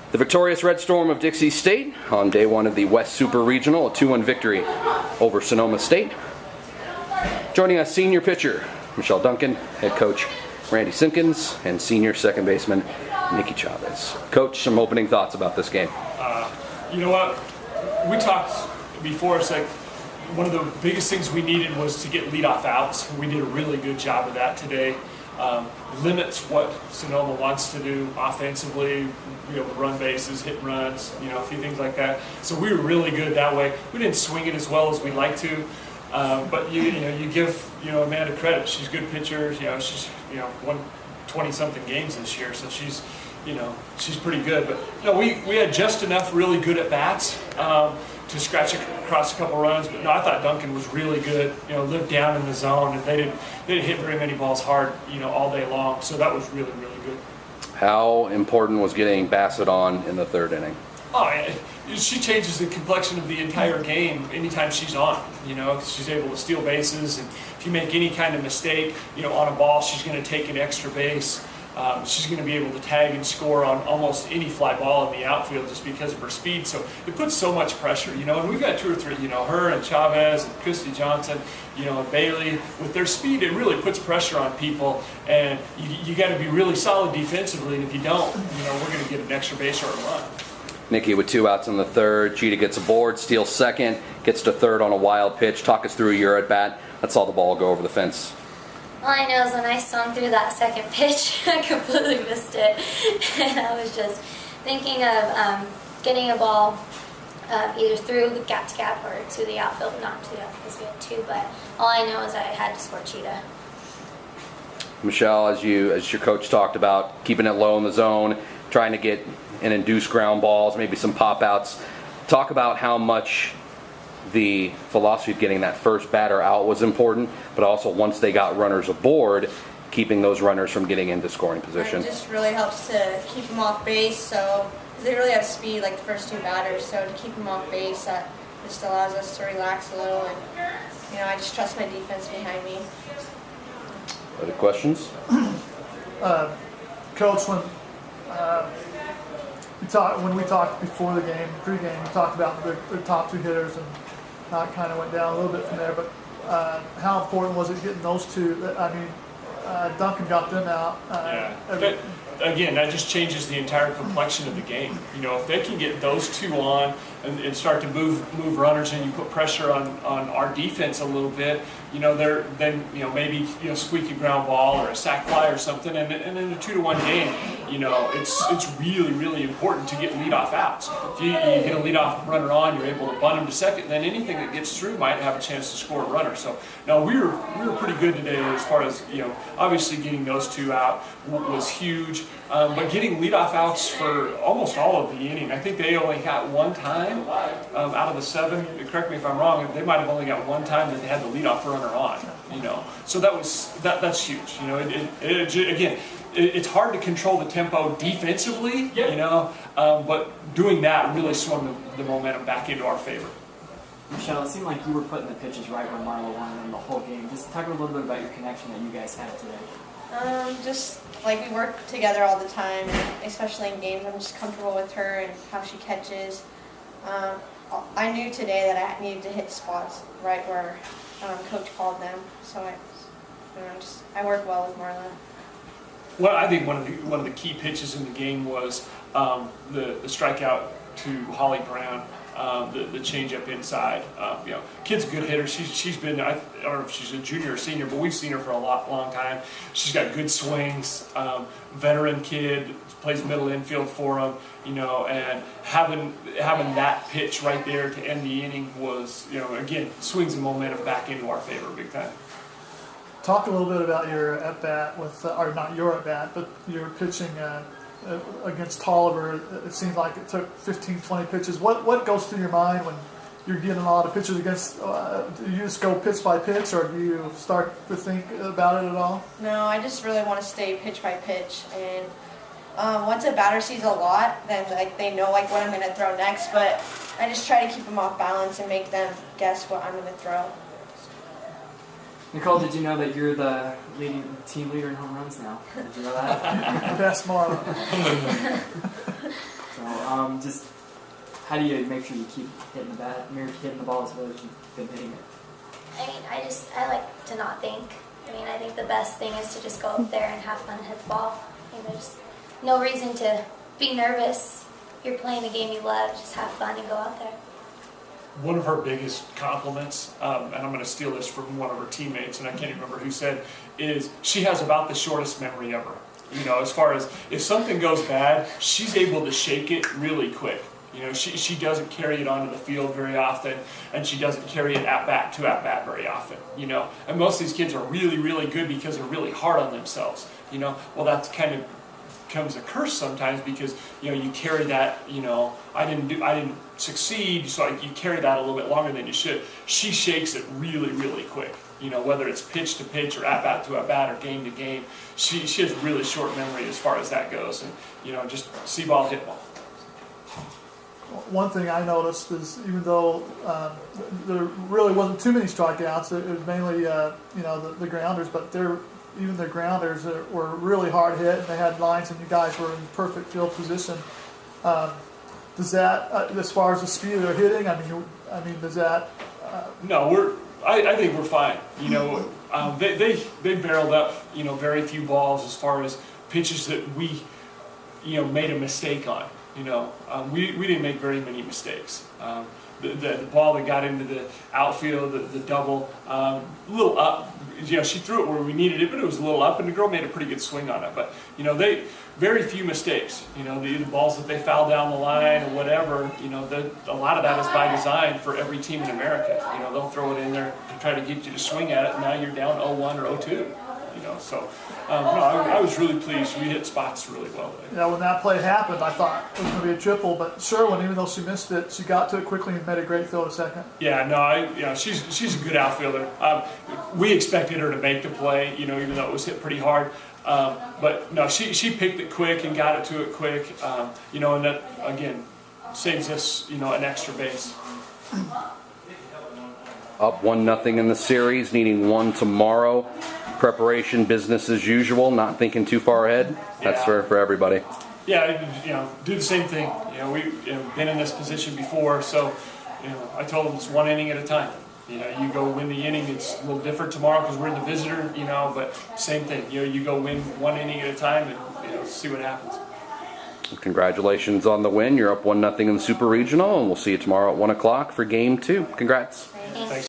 The victorious Red Storm of Dixie State on day one of the West Super Regional, a 2-1 victory over Sonoma State. Joining us, senior pitcher Michelle Duncan, head coach Randy Simkins, and senior second baseman Nicole Chavez. Coach, some opening thoughts about this game. You know what? We talked before, it's like one of the biggest things we needed was to get leadoff outs. We did a really good job of that today. Limits what Sonoma wants to do offensively, run bases, hit runs, a few things like that. So we were really good that way. We didn't swing it as well as we'd like to, but you give Amanda credit. She's a good pitcher. She's won 20-something games this year, so she's pretty good. But we had just enough really good at bats to scratch across a couple runs. But no, I thought Duncan was really good. Lived down in the zone, and they didn't hit very many balls hard, all day long. So that was really, really good. How important was getting Bassett on in the third inning? Oh, she changes the complexion of the entire game anytime she's on. She's able to steal bases, and if you make any kind of mistake, on a ball, she's going to take an extra base. She's going to be able to tag and score on almost any fly ball in the outfield just because of her speed. So it puts so much pressure, and we've got two or three, her and Chavez and Christy Johnson, and Bailey. With their speed, it really puts pressure on people, and you got to be really solid defensively, and if you don't, we're going to get an extra base or a run. Nikki with 2 outs in the third. Cheetah gets aboard, steals second, gets to third on a wild pitch. Talk us through your at-bat. That saw the ball go over the fence. All I know is when I swung through that second pitch, I completely missed it. And I was just thinking of getting a ball either through the gap-to-gap or to the outfield. Not to the outfield because we had two, but all I know is I had to score Cheetah. Michelle, as your coach talked about, keeping it low in the zone, trying to get and induce ground balls, maybe some pop-outs. Talk about how much the philosophy of getting that first batter out was important, but also once they got runners aboard, keeping those runners from getting into scoring position. It just really helps to keep them off base, so they really have speed like the first two batters, so to keep them off base, that just allows us to relax a little, and I just trust my defense behind me. Other questions? Coach, when we talked before the game, pre-game, we talked about the top two hitters and how it kind of went down a little bit from there. But how important was it getting those two? Duncan got them out. But again, that just changes the entire complexion of the game. If they can get those two on and start to move runners, and you put pressure on our defense a little bit, then maybe squeaky ground ball or a sac fly or something, and in a 2-1 game, it's really, really important to get leadoff outs. If you get a leadoff runner on, you're able to bunt him to second, then anything that gets through might have a chance to score a runner. So no, we were pretty good today as far as obviously getting those two out was huge, but getting leadoff outs for almost all of the inning. I think they only got one time out of the 7. Correct me if I'm wrong. They might have only got one time that they had the leadoff runner on. So that's huge. Again, it's hard to control the tempo defensively. But doing that really swung the momentum back into our favor. Michelle, it seemed like you were putting the pitches right where Marla wanted them the whole game. Just talk a little bit about your connection that you guys had today. Just like we work together all the time, and especially in games. I'm just comfortable with her and how she catches. I knew today that I needed to hit spots right where Coach called them, so I work well with Marla. Well, I think one of the key pitches in the game was the strikeout to Holly Brown. The changeup inside. Kid's a good hitter. She's been, I don't know if she's a junior or senior, but we've seen her for a long time. She's got good swings. Veteran kid, plays middle infield for them. And having that pitch right there to end the inning was, again, swings the momentum back into our favor big time. Talk a little bit about your at-bat with, or not your at-bat, but your pitching against Tolliver. It seems like it took 15, 20 pitches. What goes through your mind when you're getting a lot of pitches against? Do you just go pitch by pitch, or do you start to think about it at all? No, I just really want to stay pitch by pitch. And once a batter sees a lot, then they know what I'm going to throw next. But I just try to keep them off balance and make them guess what I'm going to throw. Nicole, did you know that you're the team leader in home runs now? Did you know that? Best Marla. Just how do you make sure you keep hitting the bat, you're hitting the ball as well as you've been hitting it? I mean, I like to not think. I mean, I think the best thing is to just go up there and have fun and hit the ball. I mean, there's no reason to be nervous. If you're playing a game you love, just have fun and go out there. One of her biggest compliments, and I'm going to steal this from one of her teammates, and I can't remember who said, is she has about the shortest memory ever. You know, as far as if something goes bad, she's able to shake it really quick. You know, she doesn't carry it onto the field very often, and she doesn't carry it at bat very often. You know, and most of these kids are really, really good because they're really hard on themselves. You know, well, that's kind of becomes a curse sometimes because you know you carry that. You know, I didn't succeed, so you carry that a little bit longer than you should. She shakes it really, really quick. You know, whether it's pitch to pitch or at bat or game to game, she has really short memory as far as that goes. And you know, just see ball, hit ball. One thing I noticed is even though there really wasn't too many strikeouts, it was mainly you know the grounders, but even the grounders were really hard hit, and they had lines, and you guys were in perfect field position. Does that, as far as the speed of their hitting, I mean, does that? No, I think we're fine. You know, they barreled up, you know, very few balls as far as pitches that we, you know, made a mistake on. You know, we didn't make very many mistakes. The ball that got into the outfield, the double, a little up. You know, she threw it where we needed it, but it was a little up, and the girl made a pretty good swing on it. But you know, very few mistakes. You know, the balls that they foul down the line or whatever. You know, a lot of that is by design for every team in America. You know, they'll throw it in there to try to get you to swing at it, and now you're down 0-1 or 0-2. You know, so no, I was really pleased. We hit spots really well today. Yeah, when that play happened, I thought it was going to be a triple, but Sherwin, even though she missed it, she got to it quickly and made a great throw to second. Yeah, no, you know, she's a good outfielder. We expected her to make the play, you know, even though it was hit pretty hard. But no, she picked it quick and got it to it quick. You know, and that again saves us, you know, an extra base. Up 1-0 in the series, needing one tomorrow. Preparation, business as usual, not thinking too far ahead. That's Yeah. for everybody. Yeah, you know, do the same thing. You know, we've been in this position before, so you know, I told them it's one inning at a time. You know, you go win the inning. It's a little different tomorrow because we're in the visitor. You know, but same thing. You know, you go win one inning at a time and you know see what happens. Congratulations on the win. You're up 1-0 in the Super Regional, and we'll see you tomorrow at 1 o'clock for Game 2. Congrats. Thanks.